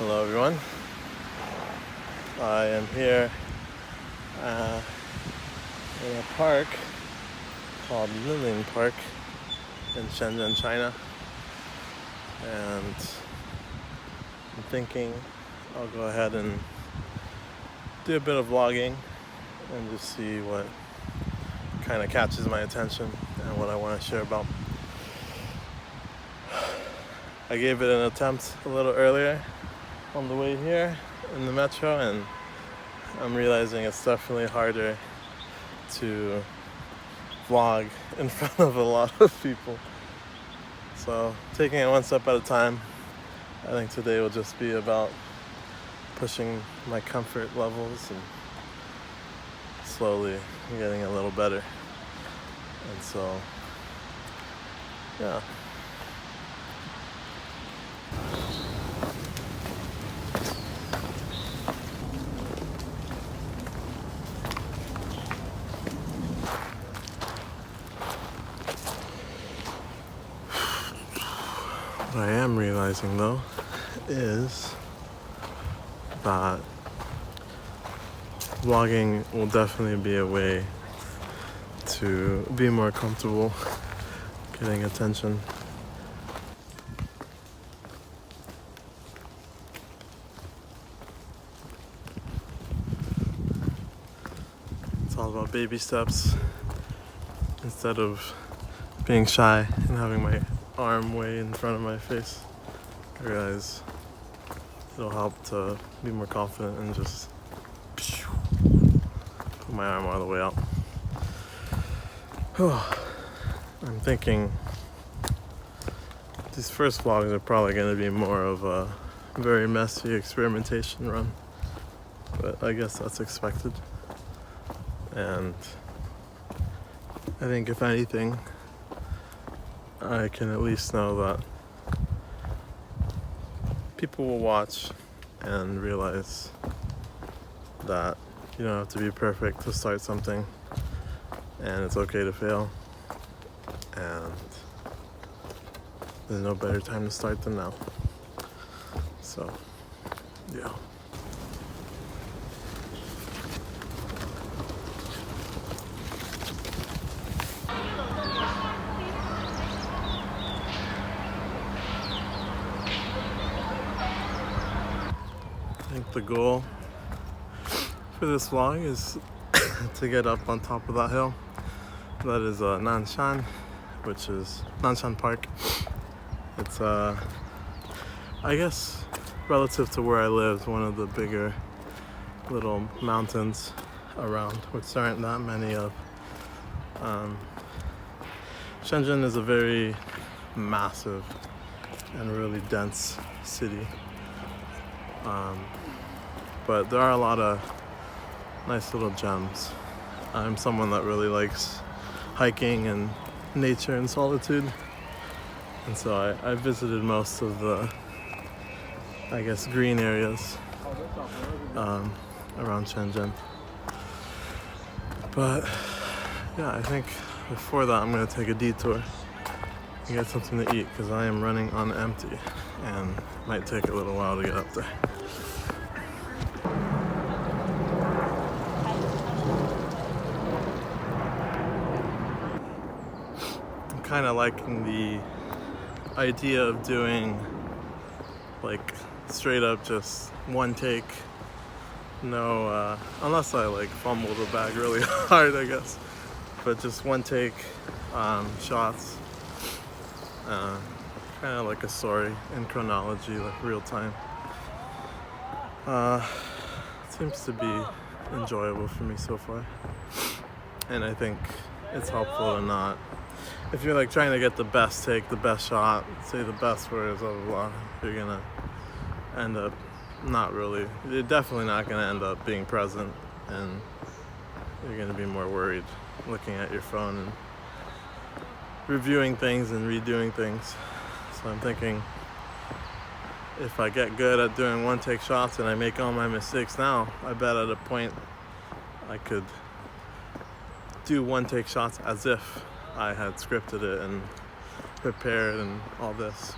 Hello everyone. I am here in a park called Lilin Park in Shenzhen, China. And I'm thinking I'll go ahead and do a bit of vlogging and just see what kind of catches my attention and what I want to share about. I gave it an attempt a little earlier on the way here in the metro, and I'm realizing it's definitely harder to vlog in front of a lot of people. So taking it one step at a time. I think today will just be about pushing my comfort levels and slowly getting a little better. And so, yeah. What I am realizing though is that vlogging will definitely be a way to be more comfortable getting attention. It's all about baby steps. Instead of being shy and having my arm way in front of my face, I realize it'll help to be more confident and just put my arm all the way out. I'm thinking these first vlogs are probably going to be more of a very messy experimentation run, but I guess that's expected. And I think if anything, I can at least know that people will watch and realize that you don't have to be perfect to start something, and it's okay to fail, and there's no better time to start than now. So, yeah. I think the goal for this vlog is to get up on top of that hill. That is Nanshan, which is Nanshan Park. It's I guess relative to where I live, one of the bigger little mountains around, which there aren't that many of. Shenzhen is a very massive and really dense city. But there are a lot of nice little gems. I'm someone that really likes hiking and nature and solitude. And so I visited most of the, I guess, green areas around Shenzhen. But yeah, I think before that I'm going to take a detour and get something to eat because I am running on empty and it might take a little while to get up there. Kind of liking the idea of doing like straight up just one take, no unless I like fumble the bag really hard, I guess, but just one take shots, kind of like a story in chronology, like real time. Seems to be enjoyable for me so far, and I think it's helpful to not, if you're like trying to get the best take, the best shot, say the best words, blah, blah, blah, you're gonna end up you're definitely not gonna end up being present, and you're gonna be more worried looking at your phone and reviewing things and redoing things. So I'm thinking if I get good at doing one take shots and I make all my mistakes now, I bet at a point I could do one take shots as if I had scripted it and prepared and all this.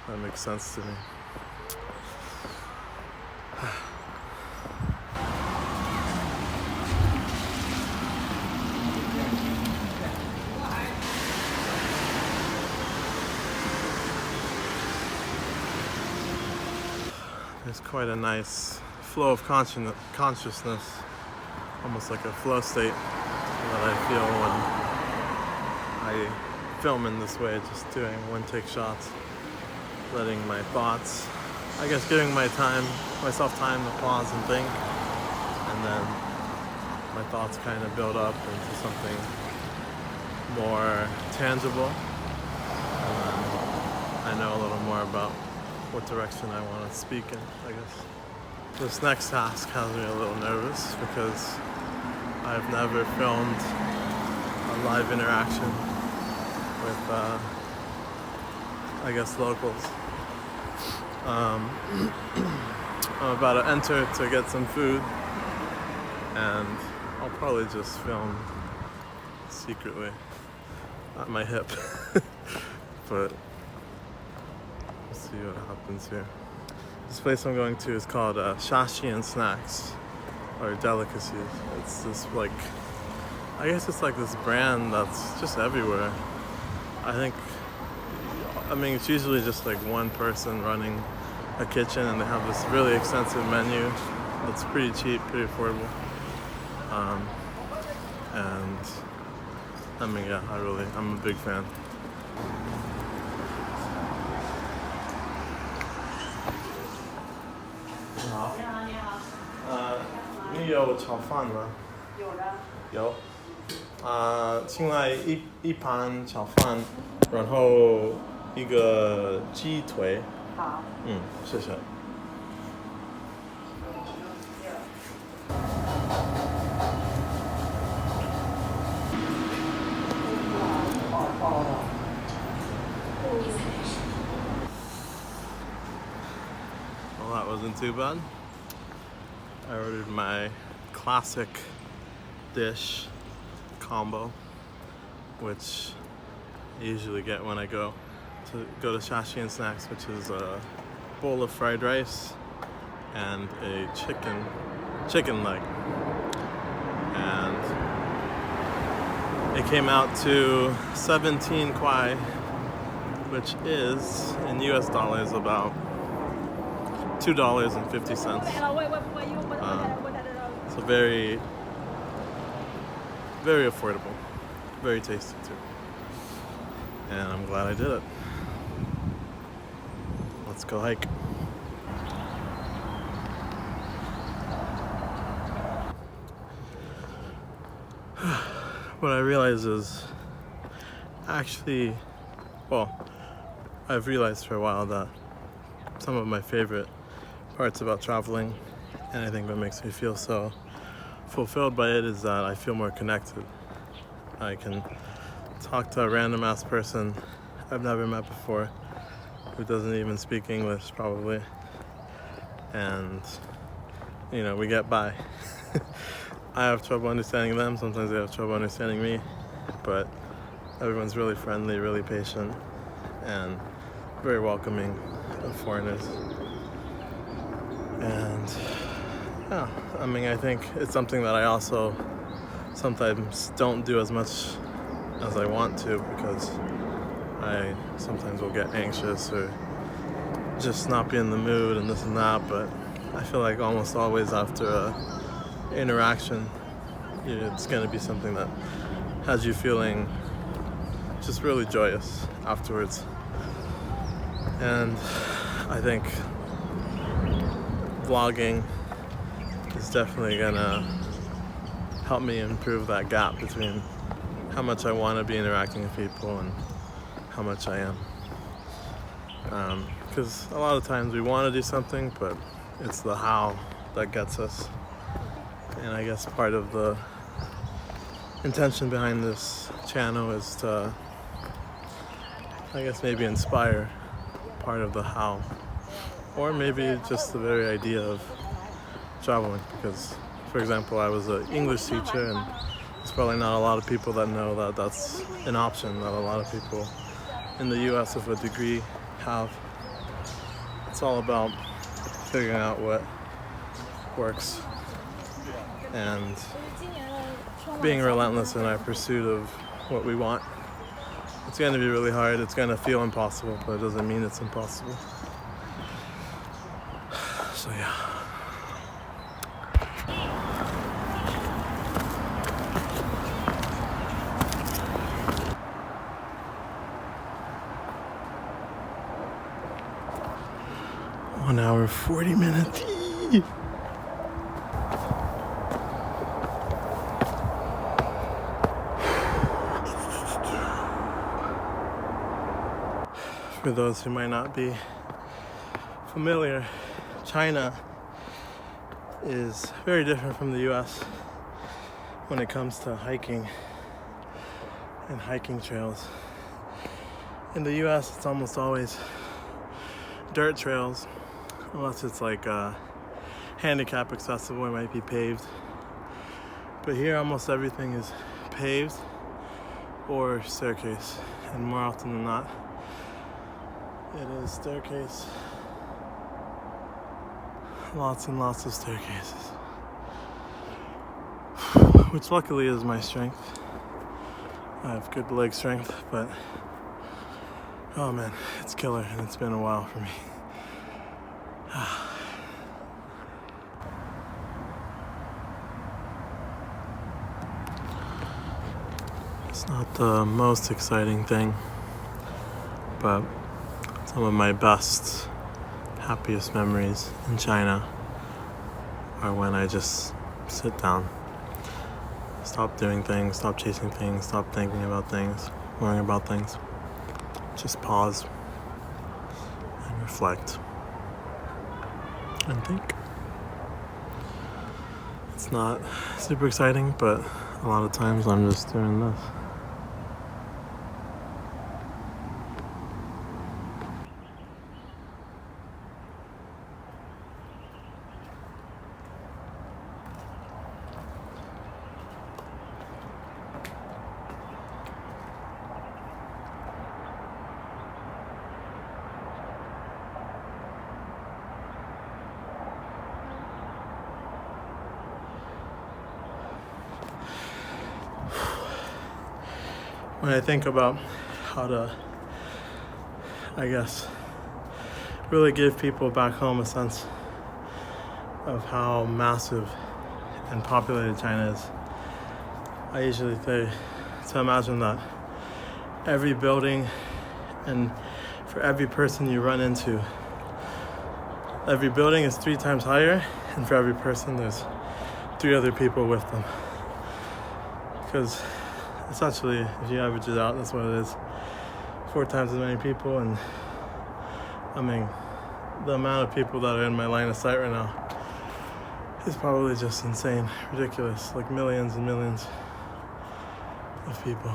That makes sense to me. there's quite a nice flow of consciousness, almost like a flow state that I feel when I film in this way, just doing one-take shots, letting my thoughts, I guess giving myself time to pause and think, and then my thoughts kind of build up into something more tangible, and then I know a little more about what direction I want to speak in, I guess. This next task has me a little nervous because I've never filmed a live interaction with, I guess, locals. I'm about to enter to get some food, and I'll probably just film secretly at my hip, but we'll see what happens here. This place I'm going to is called Shashi and Snacks, or Delicacies. It's this I guess it's like this brand that's just everywhere. I mean, it's usually just like one person running a kitchen, and they have this really extensive menu that's pretty cheap, pretty affordable. And I mean, yeah, I'm a big fan. 你好。你好，你好。你有炒饭吗？有的。有。请来一盘炒饭，然后一个鸡腿。好。谢谢。Well, that wasn't too bad. I ordered my classic dish combo, which I usually get when I go to Shashi and Snacks, which is a bowl of fried rice and a chicken leg. And it came out to 17 kwai, which is in US dollars about $2.50. So very, very affordable, very tasty too. And I'm glad I did it. Let's go hike. What I realize is actually, well, I've realized for a while that some of my favorite parts about traveling, and I think what makes me feel so fulfilled by it, is that I feel more connected. I can talk to a random ass person I've never met before, who doesn't even speak English probably, and you know, we get by. I have trouble understanding them, sometimes they have trouble understanding me, but everyone's really friendly, really patient, and very welcoming of foreigners. And yeah, I mean, I think it's something that I also sometimes don't do as much as I want to, because I sometimes will get anxious or just not be in the mood and this and that, but I feel like almost always after a interaction, it's going to be something that has you feeling just really joyous afterwards. And I think vlogging is definitely gonna help me improve that gap between how much I want to be interacting with people and how much I am. Because a lot of times we want to do something, but it's the how that gets us. And I guess part of the intention behind this channel is to, I guess, maybe inspire part of the how, or maybe just the very idea of traveling. Because, for example, I was an English teacher, and there's probably not a lot of people that know that that's an option that a lot of people in the US with a degree have. It's all about figuring out what works and being relentless in our pursuit of what we want. It's going to be really hard, it's going to feel impossible, but it doesn't mean it's impossible. So So yeah. One hour, 40 minutes. For those who might not be familiar, China is very different from the US when it comes to hiking and hiking trails. In the US, it's almost always dirt trails, unless it's like handicap accessible, it might be paved. But here, almost everything is paved or staircase, and more often than not, it is staircase. Lots and lots of staircases. Which luckily is my strength. I have good leg strength, but oh man, it's killer, and it's been a while for me. It's not the most exciting thing, but some of my best, happiest memories in China are when I just sit down, stop doing things, stop chasing things, stop thinking about things, worrying about things. Just pause and reflect and think. It's not super exciting, but a lot of times I'm just doing this. When I think about how to, I guess, really give people back home a sense of how massive and populated China is, I usually say to imagine that every building and for every person you run into, every building is 3 times higher, and for every person there's 3 other people with them. Because essentially, if you average it out, that's what it is. 4 times as many people, and I mean, the amount of people that are in my line of sight right now is probably just insane, ridiculous, like millions and millions of people.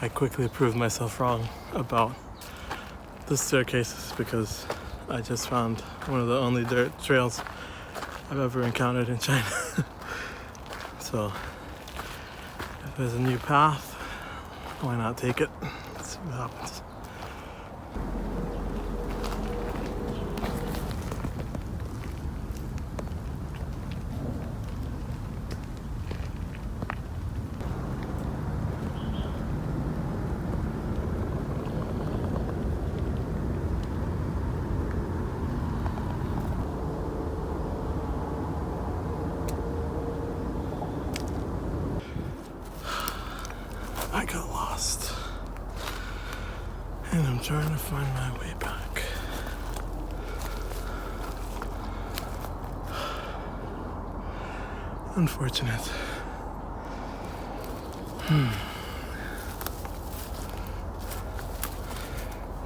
I quickly proved myself wrong about the staircases because I just found one of the only dirt trails I've ever encountered in China. So if there's a new path, why not take it? Let's see what happens. I got lost, and I'm trying to find my way back. Unfortunate.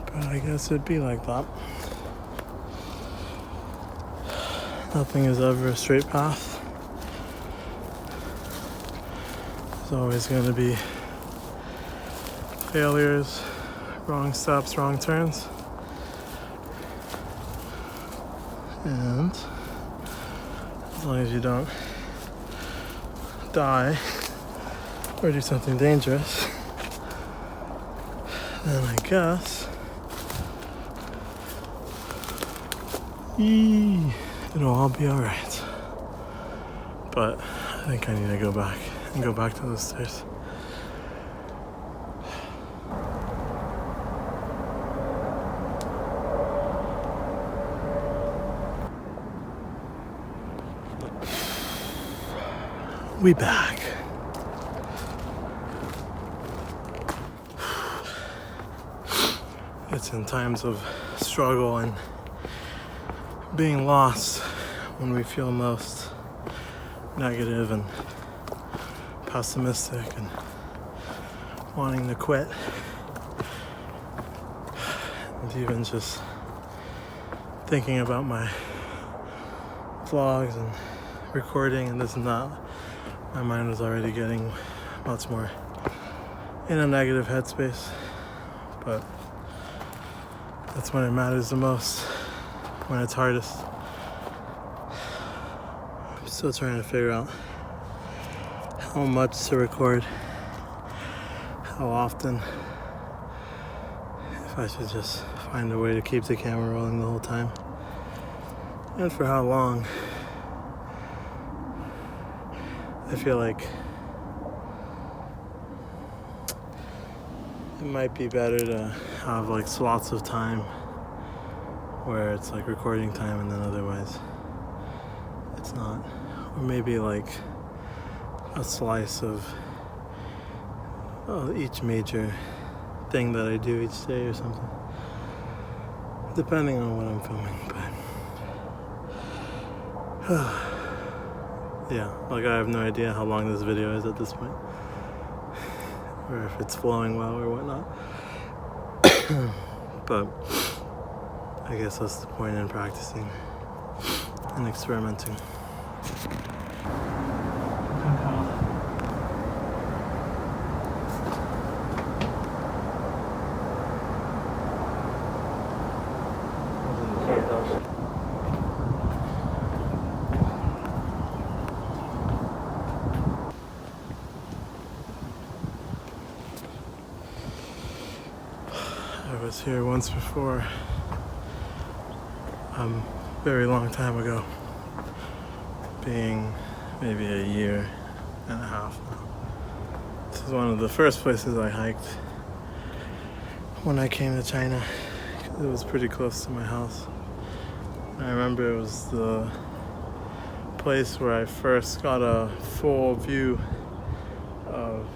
But I guess it'd be like that. Nothing is ever a straight path. There's always going to be failures, wrong stops, wrong turns. And as long as you don't die or do something dangerous, then I guess it'll all be alright. But I think I need to go back to those stairs. We back. It's in times of struggle and being lost when we feel most negative and pessimistic and wanting to quit. And even just thinking about my vlogs and recording and this and that, my mind was already getting much more in a negative headspace. But that's when it matters the most, when it's hardest. I'm still trying to figure out how much to record, how often, if I should just find a way to keep the camera rolling the whole time, and for how long. I feel like it might be better to have like slots of time where it's like recording time and then otherwise it's not. Or maybe like a slice of each major thing that I do each day or something, depending on what I'm filming. But yeah, like I have no idea how long this video is at this point, or if it's flowing well or whatnot. But I guess that's the point in practicing and experimenting. I was here once before, very long time ago, being maybe a year and a half now. This is one of the first places I hiked when I came to China. It was pretty close to my house. I remember it was the place where I first got a full view of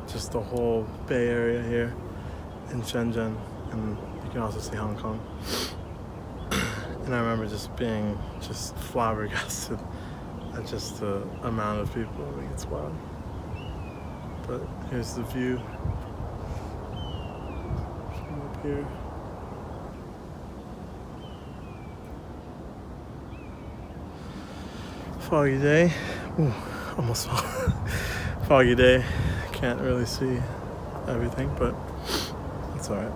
just the whole Bay Area here in Shenzhen, and you can also see Hong Kong. And I remember just being flabbergasted at just the amount of people. I think it's wild. But here's the view from up here. Foggy day. Ooh, almost foggy day. Can't really see everything, but it's alright.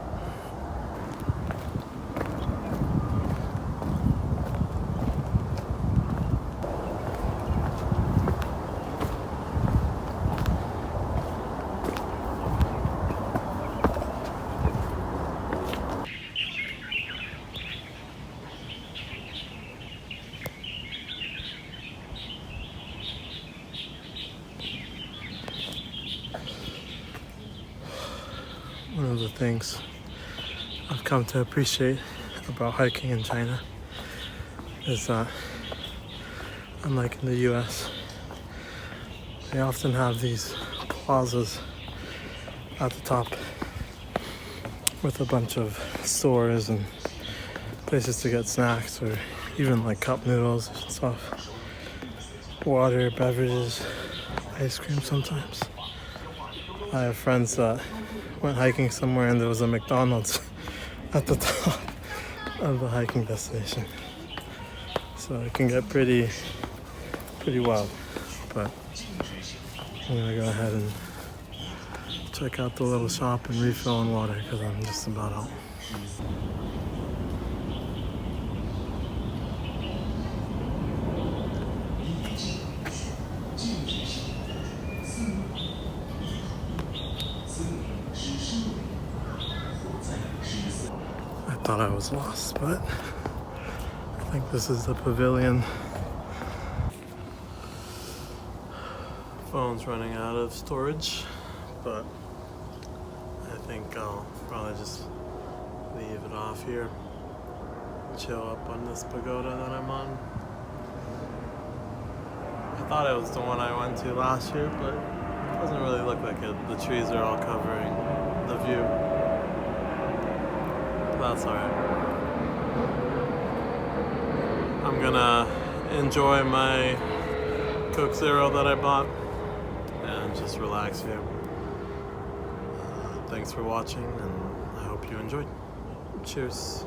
One of the things I've come to appreciate about hiking in China is that, unlike in the US, they often have these plazas at the top with a bunch of stores and places to get snacks, or even like cup noodles and stuff, water, beverages, ice cream sometimes. I have friends that went hiking somewhere and there was a McDonald's at the top of the hiking destination. So it can get pretty wild. But I'm gonna go ahead and check out the little shop and refill on water because I'm just about out. I thought I was lost, but I think this is the pavilion. Phone's running out of storage, but I think I'll probably just leave it off here. Chill up on this pagoda that I'm on. I thought it was the one I went to last year, but it doesn't really look like it. The trees are all covering the view. That's alright. I'm gonna enjoy my Coke Zero that I bought and just relax here. Thanks for watching, and I hope you enjoyed. Cheers.